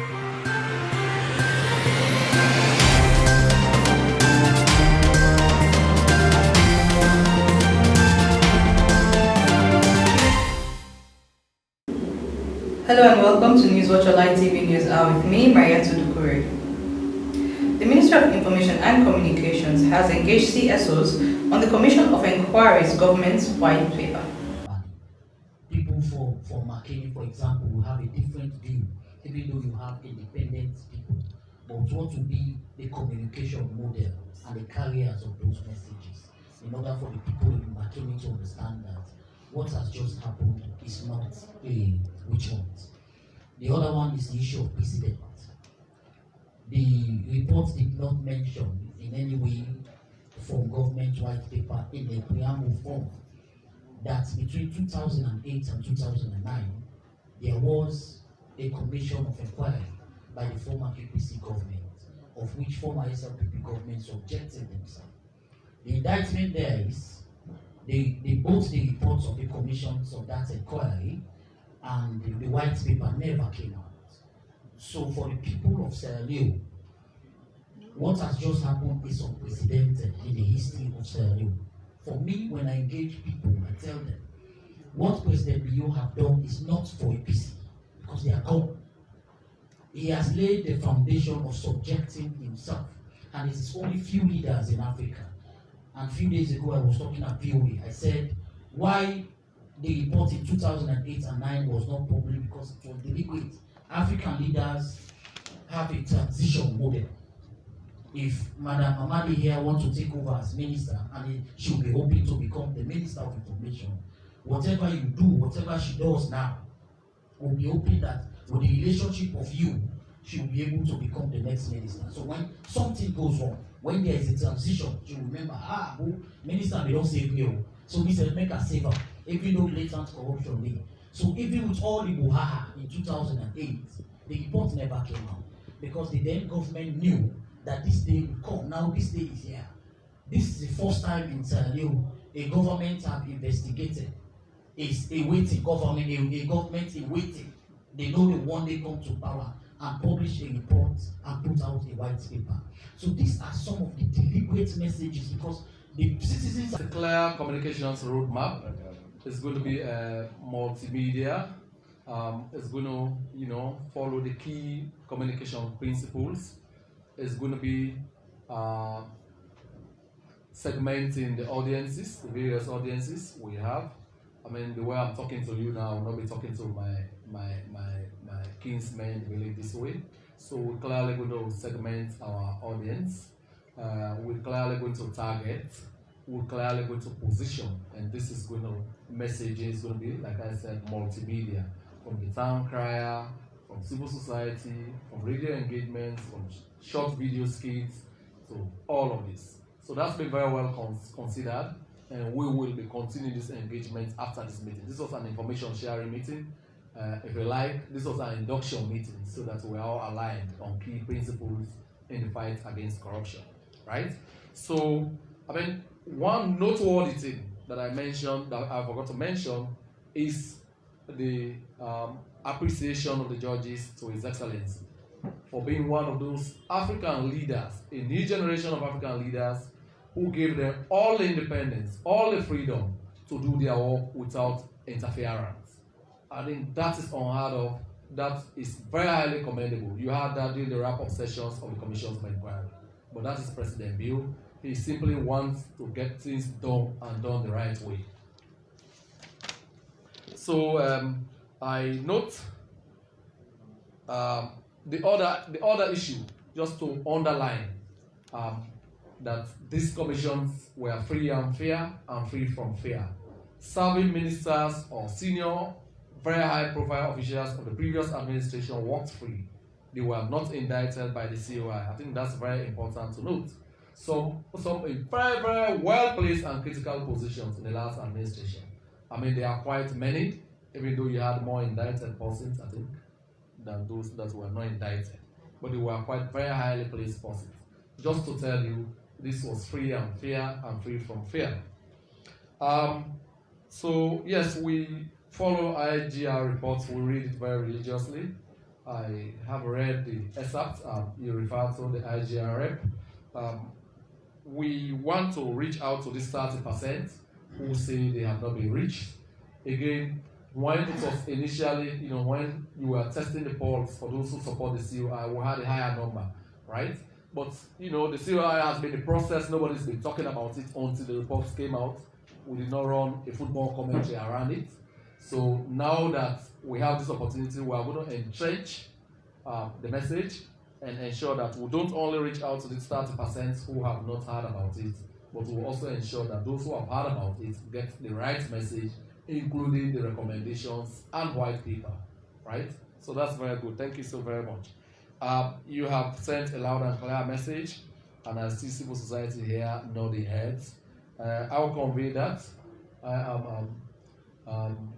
Hello and welcome to Newswatch Online TV News Hour with me, Maria Tudukure. The Ministry of Information and Communications has engaged CSOs on the Commission of Inquiry's government's white paper. People for Makeni, for example, will have a different view, even though you have independent people. But what will be the communication model and the carriers of those messages in order for the people in Makeni to understand that what has just happened is not a witch hunt. The other one is the issue of precedent. The report did not mention in any way from government white paper in the preamble form that between 2008 and 2009, there was a commission of inquiry by the former APC government, of which former SLPP government subjected themselves. The indictment there is both the reports of the commissions of that inquiry and the white paper never came out. So for the people of Sierra Leone, what has just happened is unprecedented in the history of Sierra Leone. For me, when I engage people, I tell them, what President Bio have done is not for APC, because they are gone. He has laid the foundation of subjecting himself, and it is only few leaders in Africa. And a few days ago, I was talking at POA. I said, why the report in 2008 and 9 was not public, because it was deliberate. African leaders have a transition model. If Madam Amadi here wants to take over as minister, and she'll be hoping to become the Minister of Information, whatever you do, whatever she does now, we'll be hoping that with the relationship of you, she'll be able to become the next minister. So when something goes wrong, when there is a transition, she'll remember, minister, they don't save me. So we said, make her save her, even though blatant corruption there. So even with all the buhaha in 2008, the report never came out, because the then government knew that this day would come. Now this day is here. This is the first time in Sierra Leone a government have investigated. It's a waiting government, a government in waiting. They know they one day come to power and publish a report and put out a white paper. So these are some of the deliberate messages, because the citizens. The clear communications roadmap is going to be multimedia. It's going to, follow the key communication principles. It's going to be segmenting the audiences, the various audiences we have. I mean, the way I'm talking to you now, I will not be talking to my kinsmen really this way. So we're clearly going to segment our audience. We're clearly going to target. We're clearly going to position, and this is going to messaging is going to be, like I said, multimedia, from the town crier, from civil society, from radio engagements, from short video skits, so all of this. So that's been very well considered, and we will be continuing this engagement after this meeting. This was an information sharing meeting. If you like, this was an induction meeting, so that we're all aligned on key principles in the fight against corruption, right? So, I mean, one noteworthy thing that I mentioned, that I forgot to mention, is the appreciation of the judges to His Excellency for being one of those African leaders, a new generation of African leaders who gave them all the independence, all the freedom to do their work without interference. I think that is unheard of. That is very highly commendable. You had that during the wrap-up sessions of the commissions of inquiry. But that is President Bill. He simply wants to get things done and done the right way. So I note the other issue, just to underline that these commissions were free and fair and free from fear. Serving ministers or senior, very high-profile officials of the previous administration worked free. They were not indicted by the COI. I think that's very important to note. Some in very, very well-placed and critical positions in the last administration. I mean, there are quite many, even though you had more indicted persons, I think, than those that were not indicted. But they were quite very highly placed persons. Just to tell you, this was free and fair and free from fear. So, yes, we follow IGR reports. We read it very religiously. I have read the excerpt you referred to, the IGR rep. We want to reach out to this 30% who say they have not been reached. Again, when it was initially, when you were testing the polls for those who support the COI, we had a higher number, right? But, the COI has been a process, nobody's been talking about it until the reports came out. We did not run a football commentary around it. So now that we have this opportunity, we are going to entrench the message and ensure that we don't only reach out to the 30% who have not heard about it, but we will also ensure that those who have heard about it get the right message, including the recommendations and white paper, right? So that's very good. Thank you so very much. You have sent a loud and clear message, and I see civil society here nodding heads. I will convey that. I am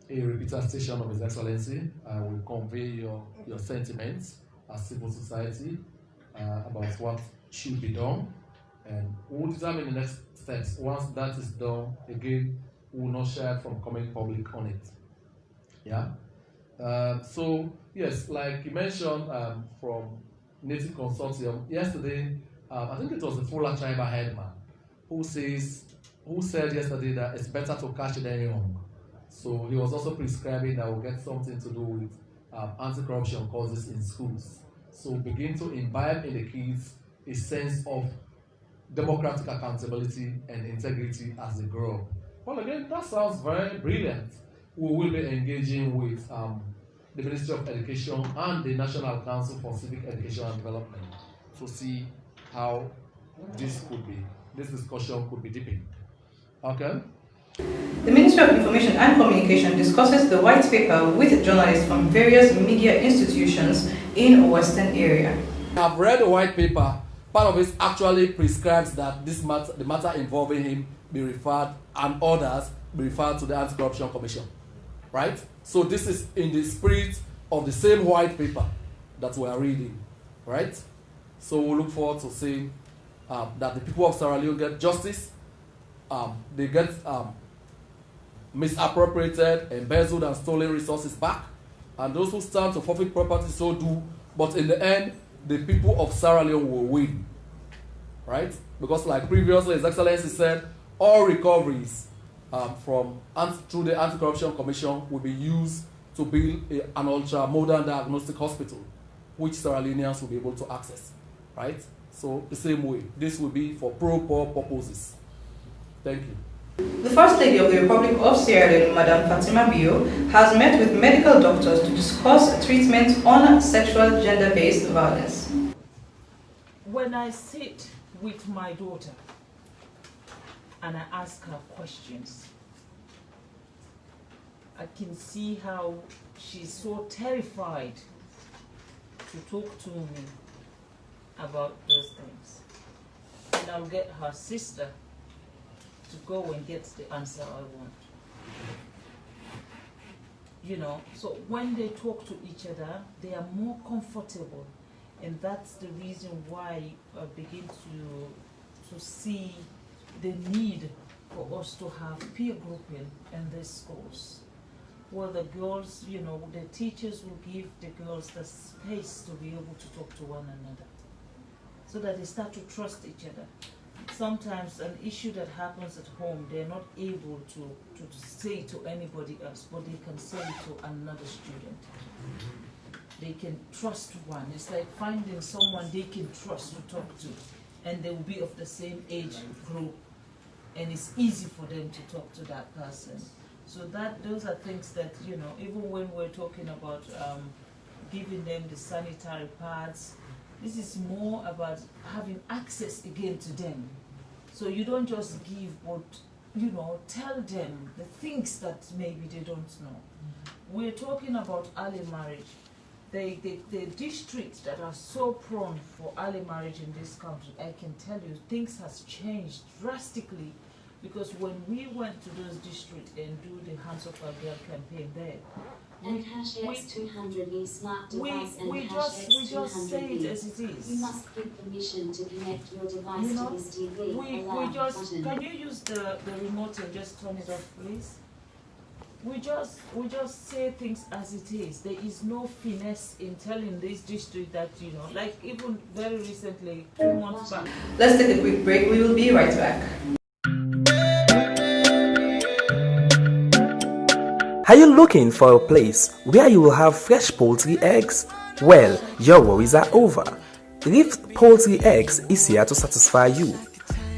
a repeater station of His Excellency. I will convey your sentiments as civil society about what should be done, and we will determine the next steps. Once that is done, again, we will not shy from coming public on it. Yeah. So yes, like you mentioned from Native Consortium yesterday, I think it was the Fuller Tribal headman who said yesterday that it's better to catch than young. So he was also prescribing that we'll get something to do with anti-corruption causes in schools. So begin to imbibe in the kids a sense of democratic accountability and integrity as they grow up. Well, again, that sounds very brilliant. We will be engaging with the Ministry of Education and the National Council for Civic Education and Development to see how this discussion could be deepened. Okay? The Ministry of Information and Communication discusses the white paper with journalists from various media institutions in Western area. I've read the white paper. Part of it actually prescribes that the matter involving him be referred and others be referred to the Anti-Corruption Commission, right? So this is in the spirit of the same white paper that we are reading, right? So we look forward to seeing that the people of Sierra Leone get justice. They get misappropriated, embezzled, and stolen resources back, and those who stand to forfeit property so do. But in the end, the people of Sierra Leone will win, right? Because like previously, His Excellency said, all recoveries through the Anti-Corruption Commission will be used to build an ultra-modern diagnostic hospital, which Sierra Leoneans will be able to access, right? So the same way, this will be for pro-poor purposes. Thank you. The First Lady of the Republic of Sierra Leone, Madam Fatima Bio, has met with medical doctors to discuss treatment on sexual gender-based violence. When I sit with my daughter and I ask her questions, I can see how she's so terrified to talk to me about those things. And I'll get her sister to go and get the answer I want. So when they talk to each other, they are more comfortable. And that's the reason why I begin to see the need for us to have peer grouping in these schools. Where the girls, the teachers will give the girls the space to be able to talk to one another, so that they start to trust each other. Sometimes an issue that happens at home, they're not able to say to anybody else, but they can say it to another student. They can trust one. It's like finding someone they can trust to talk to, and they will be of the same age group, and it's easy for them to talk to that person. So those are things that, even when we're talking about giving them the sanitary pads, this is more about having access again to them. So you don't just give, but tell them the things that maybe they don't know. We're talking about early marriage. The districts that are so prone for early marriage in this country, I can tell you, things has changed drastically, because when we went to those districts and do the Hands Off Our Girl campaign there, and #X200 new smart device we just say it as it is. You must give permission to connect your device to this TV. Can you use the remote and just turn it off, please? we just say things as it is. There is no finesse in telling this district that, you know, like even very recently, 2 months back. Let's take a quick break. We will be right back. Are you looking for a place where you will have fresh poultry eggs? Well, your worries are over. Reef Poultry Eggs is here to satisfy you.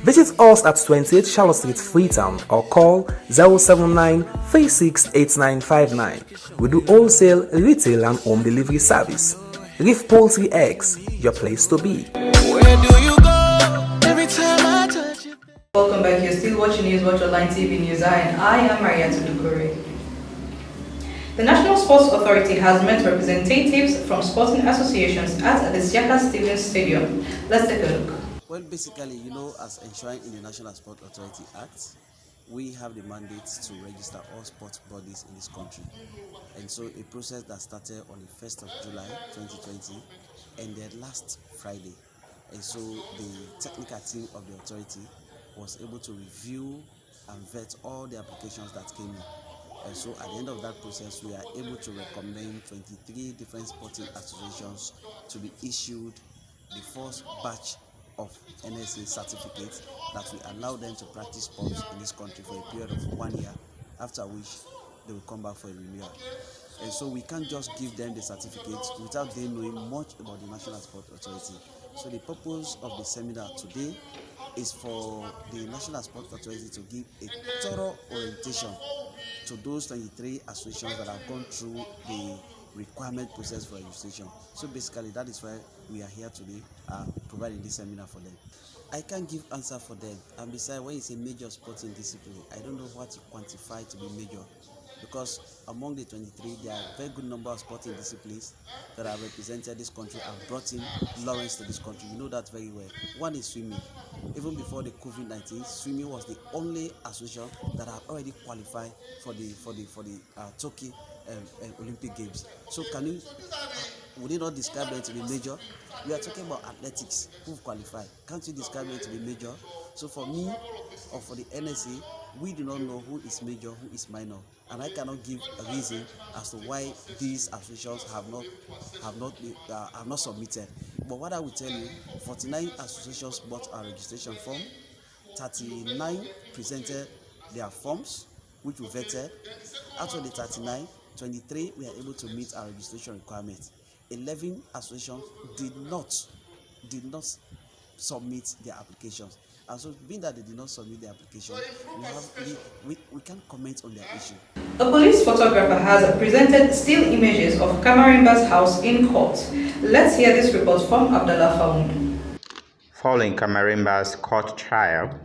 Visit us at 28 Charlotte Street, Freetown, or call 079-368959. We do wholesale, retail and home delivery service. Reef Poultry Eggs, your place to be. Where do you go every time I touch you? Welcome back. You're still watching Newswatch Online TV News, and I am Mariatu Dukure. The National Sports Authority has met representatives from sporting associations at the Siaka Stevens Stadium. Let's take a look. Well, basically, as enshrined in the National Sport Authority Act, we have the mandate to register all sports bodies in this country. And so a process that started on the 1st of July 2020 ended last Friday. And so the technical team of the authority was able to review and vet all the applications that came in. And so at the end of that process, we are able to recommend 23 different sporting associations to be issued the first batch of NSA certificates that will allow them to practice sports in this country for a period of 1 year, after which they will come back for a renewal. And so we can't just give them the certificates without them knowing much about the National Sport Authority. So the purpose of the seminar today is for the National Sport Authority to give a thorough orientation to those 23 associations that have gone through the requirement process for registration. So basically that is why we are here today providing this seminar for them. I can't give answer for them, and besides, when it's a major sporting discipline, I don't know what to quantify to be major, because among the 23 there are a very good number of sporting disciplines that have represented this country and brought in Lawrence to this country. You know that very well. One is swimming. Even before the COVID-19, swimming was the only association that had already qualified for the Tokyo Olympic Games. So would you not describe them to be major? We are talking about athletics who've qualified. Can't you describe them to be major? So for me, or for the NSA, we do not know who is major, who is minor, and I cannot give a reason as to why these associations have not submitted. But what I will tell you, 49 associations bought our registration form, 39 presented their forms, which we vetted. Out of the 39, 23 were able to meet our registration requirements. 11 associations did not submit their applications. And so, being that they did not submit their application, we can't comment on their issue. A police photographer has presented still images of Kamarimba's house in court. Let's hear this report from Abdallah Faound. Following Kamarimba's court trial,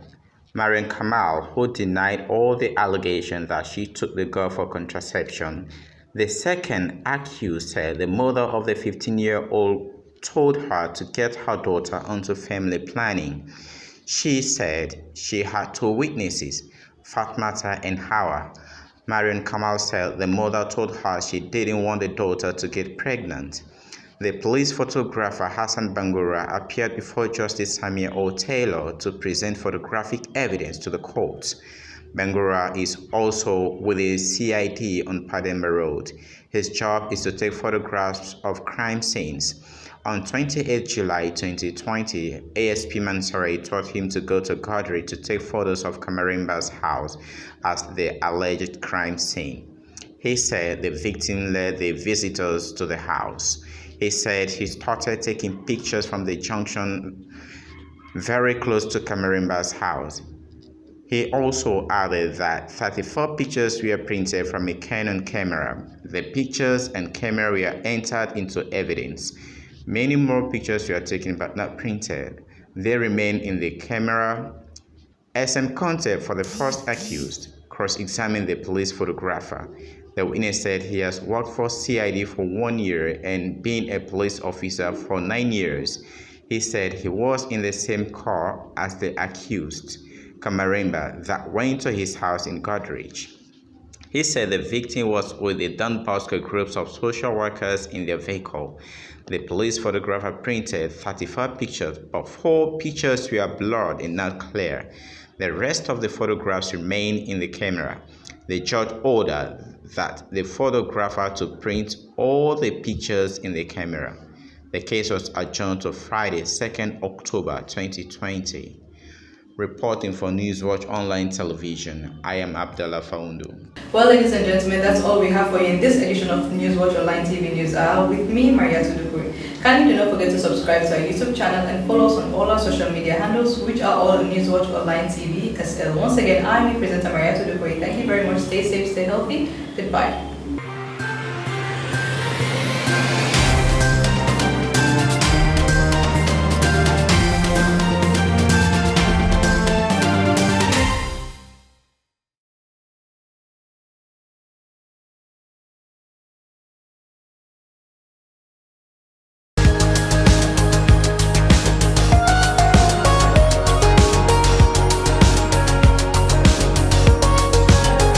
Mariam Kamal, who denied all the allegations that she took the girl for contraception, the second accused said the mother of the 15-year-old told her to get her daughter onto family planning. She said she had two witnesses, Fatmata and Hawa. Mariam Kamal said the mother told her she didn't want the daughter to get pregnant. The police photographer Hassan Bangura appeared before Justice Samia O. Taylor to present photographic evidence to the court. Bangura is also with the CID on Pademba Road. His job is to take photographs of crime scenes. On 28 July 2020, ASP Mansouri told him to go to Godre to take photos of Kamarimba's house as the alleged crime scene. He said the victim led the visitors to the house. He said he started taking pictures from the junction very close to Kamarimba's house. He also added that 34 pictures were printed from a Canon camera. The pictures and camera were entered into evidence. Many more pictures were taken but not printed. They remain in the camera. SM Conte, for the first accused, cross-examined the police photographer. The witness said he has worked for CID for 1 year and been a police officer for 9 years. He said he was in the same car as the accused, Kamarimba, that went to his house in Godrich. He said the victim was with the Don Bosco groups of social workers in their vehicle. The police photographer printed 34 pictures, but 4 pictures were blurred and not clear. The rest of the photographs remain in the camera. The judge ordered that the photographer to print all the pictures in the camera. The case was adjourned to Friday, 2nd October 2020. Reporting for Newswatch Online Television, I am Abdallah Faundu. Well, ladies and gentlemen, that's all we have for you in this edition of Newswatch Online TV News Hour with me, Maria Tudukuri. Kindly do not forget to subscribe to our YouTube channel and follow us on all our social media handles, which are all Newswatch Online TV SL. Once again, I'm your presenter, Maria Tudukuri. Thank you very much. Stay safe, stay healthy. Goodbye.